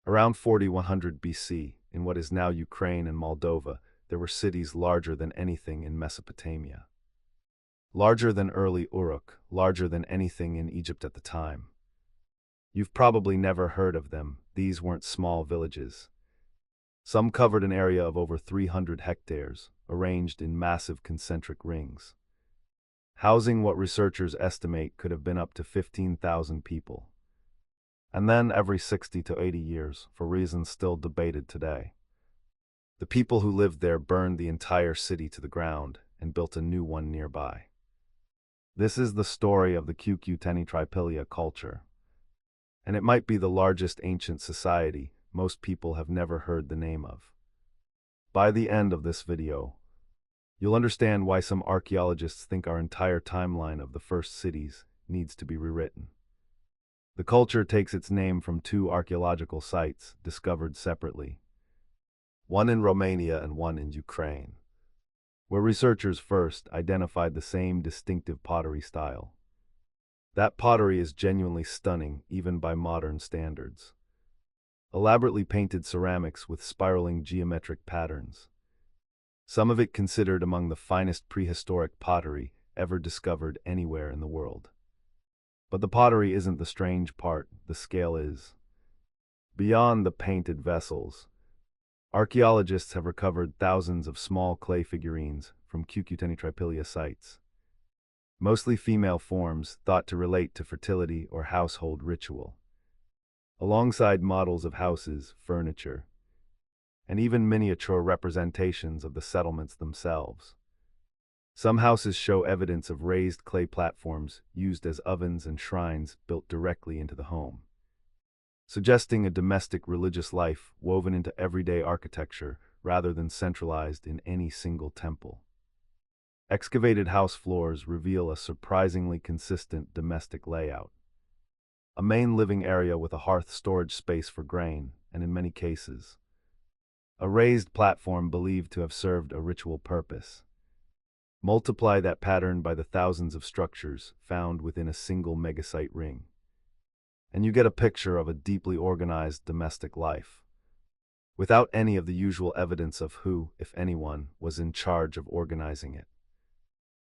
Around 4100 BC, in what is now Ukraine and Moldova, there were cities larger than anything in Mesopotamia. Larger than early Uruk, larger than anything in Egypt at the time. You've probably never heard of them. These weren't small villages. Some covered an area of over 300 hectares, arranged in massive concentric rings, housing what researchers estimate could have been up to 15,000 people. And then every 60 to 80 years, for reasons still debated today, the people who lived there burned the entire city to the ground and built a new one nearby. This is the story of the Cucuteni-Trypillia culture, and it might be the largest ancient society most people have never heard the name of. By the end of this video, you'll understand why some archaeologists think our entire timeline of the first cities needs to be rewritten. The culture takes its name from two archaeological sites discovered separately, one in Romania and one in Ukraine, where researchers first identified the same distinctive pottery style. That pottery is genuinely stunning, even by modern standards. Elaborately painted ceramics with spiraling geometric patterns. Some of it considered among the finest prehistoric pottery ever discovered anywhere in the world. But the pottery isn't the strange part, the scale is. Beyond the painted vessels, archaeologists have recovered thousands of small clay figurines from Cucuteni-Trypillia sites. Mostly female forms thought to relate to fertility or household ritual, alongside models of houses, furniture, and even miniature representations of the settlements themselves. Some houses show evidence of raised clay platforms used as ovens and shrines built directly into the home, suggesting a domestic religious life woven into everyday architecture rather than centralized in any single temple. Excavated house floors reveal a surprisingly consistent domestic layout. A main living area with a hearth storage space for grain, and in many cases, a raised platform believed to have served a ritual purpose. Multiply that pattern by the thousands of structures found within a single megasite ring, and you get a picture of a deeply organized domestic life, without any of the usual evidence of who, if anyone, was in charge of organizing it.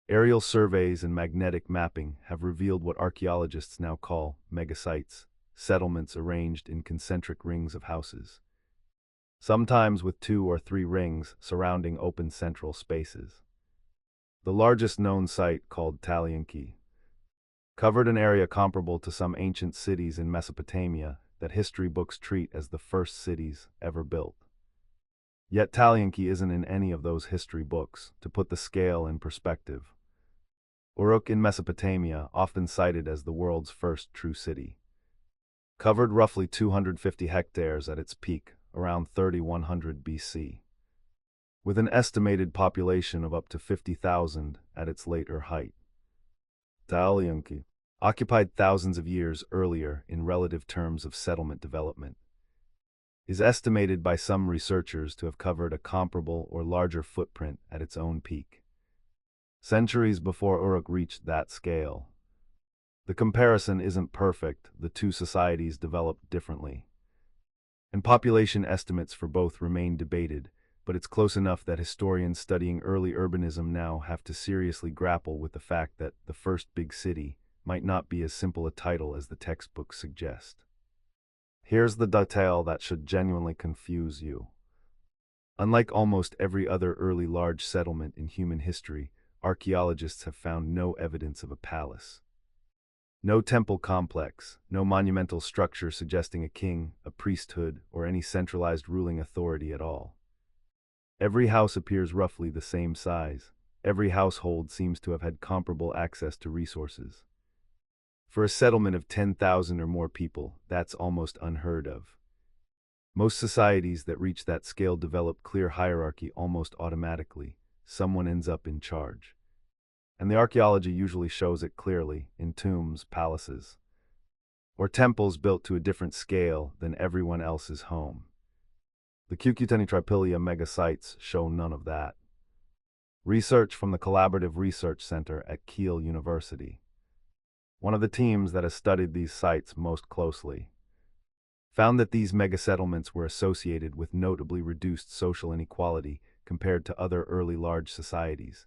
Aerial surveys and magnetic mapping have revealed what archaeologists now call megasites, settlements arranged in concentric rings of houses, sometimes with 2 or 3 rings surrounding open central spaces. The largest known site, called Talyanki, covered an area comparable to some ancient cities in Mesopotamia that history books treat as the first cities ever built. Yet Talyanki isn't in any of those history books. To put the scale in perspective, Uruk in Mesopotamia, often cited as the world's first true city, covered roughly 250 hectares at its peak, around 3100 BC. With an estimated population of up to 50,000 at its later height. Talyanki, occupied thousands of years earlier in relative terms of settlement development, is estimated by some researchers to have covered a comparable or larger footprint at its own peak, centuries before Uruk reached that scale. The comparison isn't perfect. The two societies developed differently, and population estimates for both remain debated, but it's close enough that historians studying early urbanism now have to seriously grapple with the fact that the first big city might not be as simple a title as the textbooks suggest. Here's the detail that should genuinely confuse you. Unlike almost every other early large settlement in human history, archaeologists have found no evidence of a palace. No temple complex, no monumental structure suggesting a king, a priesthood, or any centralized ruling authority at all. Every house appears roughly the same size. Every household seems to have had comparable access to resources. For a settlement of 10,000 or more people, that's almost unheard of. Most societies that reach that scale develop clear hierarchy almost automatically. Someone ends up in charge. And the archaeology usually shows it clearly in tombs, palaces, or temples built to a different scale than everyone else's home. The Cucuteni-Trypillia megasites show none of that. Research from the Collaborative Research Center at Kiel University, one of the teams that has studied these sites most closely, found that these megasettlements were associated with notably reduced social inequality compared to other early large societies,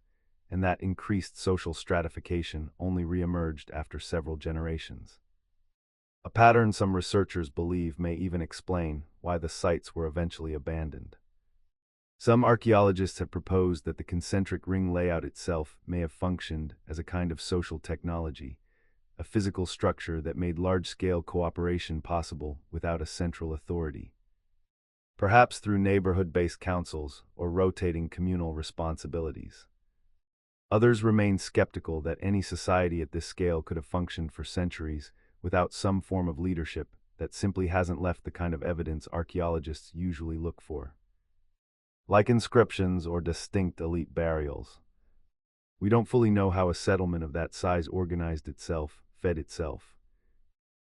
and that increased social stratification only reemerged after several generations. A pattern some researchers believe may even explain why the sites were eventually abandoned. Some archaeologists have proposed that the concentric ring layout itself may have functioned as a kind of social technology, a physical structure that made large-scale cooperation possible without a central authority. Perhaps through neighborhood-based councils or rotating communal responsibilities. Others remain skeptical that any society at this scale could have functioned for centuries without some form of leadership that simply hasn't left the kind of evidence archaeologists usually look for. Like inscriptions or distinct elite burials, we don't fully know how a settlement of that size organized itself, fed itself,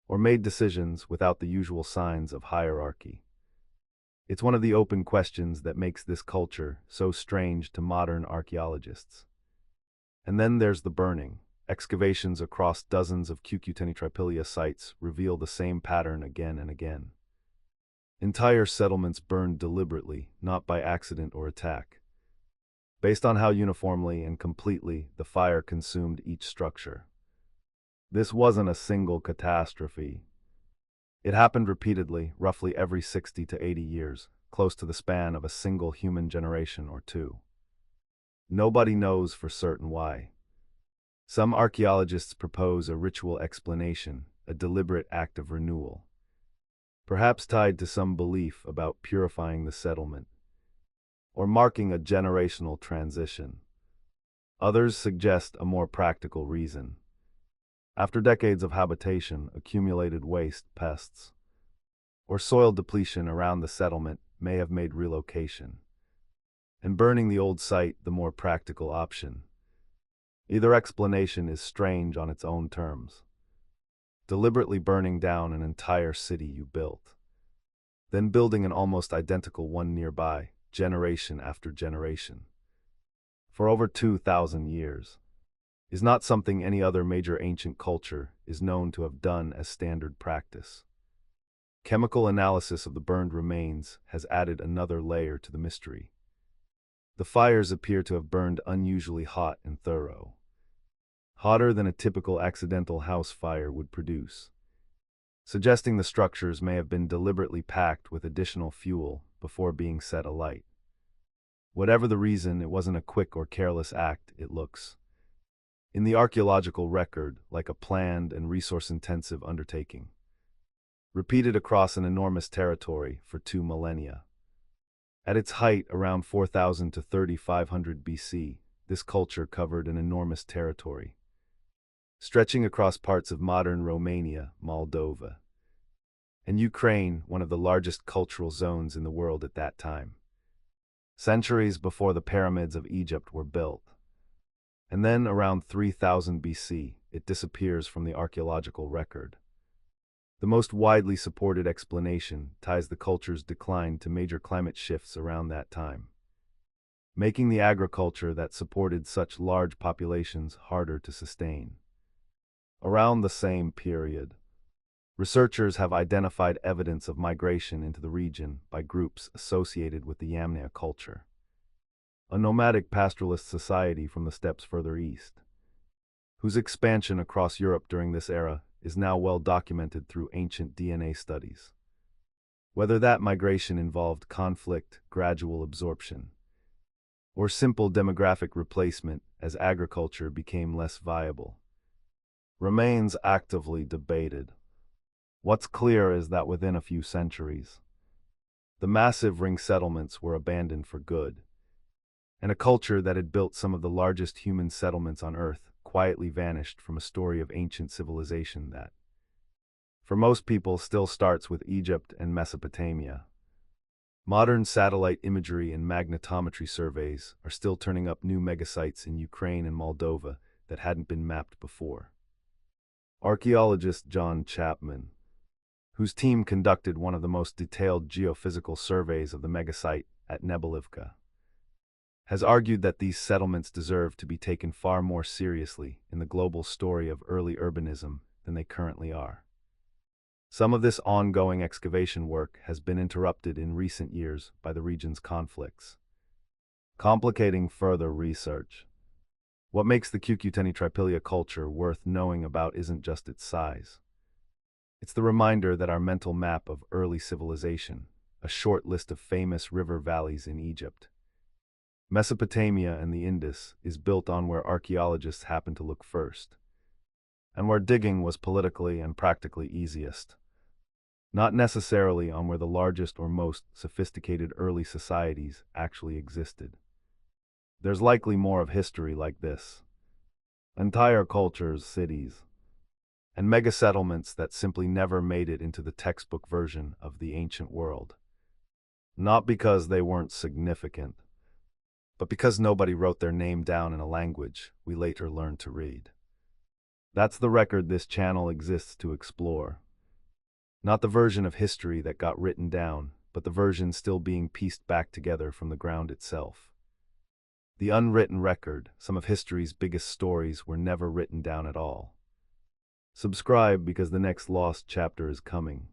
or made decisions without the usual signs of hierarchy. It's one of the open questions that makes this culture so strange to modern archaeologists. And then there's the burning. Excavations across dozens of Cucuteni-Trypillia sites reveal the same pattern again and again. Entire settlements burned deliberately, not by accident or attack, based on how uniformly and completely the fire consumed each structure. This wasn't a single catastrophe. It happened repeatedly, roughly every 60 to 80 years, close to the span of a single human generation or two. Nobody knows for certain why. Some archaeologists propose a ritual explanation, a deliberate act of renewal, perhaps tied to some belief about purifying the settlement, or marking a generational transition. Others suggest a more practical reason. After decades of habitation, accumulated waste, pests, or soil depletion around the settlement may have made relocation, and burning the old site the more practical option. Either explanation is strange on its own terms. Deliberately burning down an entire city you built, then building an almost identical one nearby, generation after generation, for over 2,000 years, is not something any other major ancient culture is known to have done as standard practice. Chemical analysis of the burned remains has added another layer to the mystery. The fires appear to have burned unusually hot and thorough, hotter than a typical accidental house fire would produce, suggesting the structures may have been deliberately packed with additional fuel before being set alight. Whatever the reason, it wasn't a quick or careless act, it looks, in the archaeological record, like a planned and resource-intensive undertaking, repeated across an enormous territory for 2 millennia. At its height, around 4000 to 3500 BC, this culture covered an enormous territory, stretching across parts of modern Romania, Moldova, and Ukraine, one of the largest cultural zones in the world at that time. Centuries before the pyramids of Egypt were built. And then, around 3000 BC, it disappears from the archaeological record. The most widely supported explanation ties the culture's decline to major climate shifts around that time, making the agriculture that supported such large populations harder to sustain. Around the same period, researchers have identified evidence of migration into the region by groups associated with the Yamnaya culture, a nomadic pastoralist society from the steppes further east, whose expansion across Europe during this era is now well documented through ancient DNA studies. Whether that migration involved conflict, gradual absorption, or simple demographic replacement as agriculture became less viable, remains actively debated. What's clear is that within a few centuries, the massive ring settlements were abandoned for good, and a culture that had built some of the largest human settlements on Earth quietly vanished from a story of ancient civilization that, for most people, still starts with Egypt and Mesopotamia. Modern satellite imagery and magnetometry surveys are still turning up new megasites in Ukraine and Moldova that hadn't been mapped before. Archaeologist John Chapman, whose team conducted one of the most detailed geophysical surveys of the megasite at Nebelivka, has argued that these settlements deserve to be taken far more seriously in the global story of early urbanism than they currently are. Some of this ongoing excavation work has been interrupted in recent years by the region's conflicts, complicating further research. What makes the Cucuteni-Trypillia culture worth knowing about isn't just its size. It's the reminder that our mental map of early civilization, a short list of famous river valleys in Egypt, Mesopotamia and the Indus, is built on where archaeologists happen to look first, and where digging was politically and practically easiest, not necessarily on where the largest or most sophisticated early societies actually existed. There's likely more of history like this. Entire cultures, cities, and mega-settlements that simply never made it into the textbook version of the ancient world. Not because they weren't significant, but because nobody wrote their name down in a language we later learned to read. That's the record this channel exists to explore. Not the version of history that got written down, but the version still being pieced back together from the ground itself. The unwritten record, some of history's biggest stories were never written down at all. Subscribe because the next lost chapter is coming.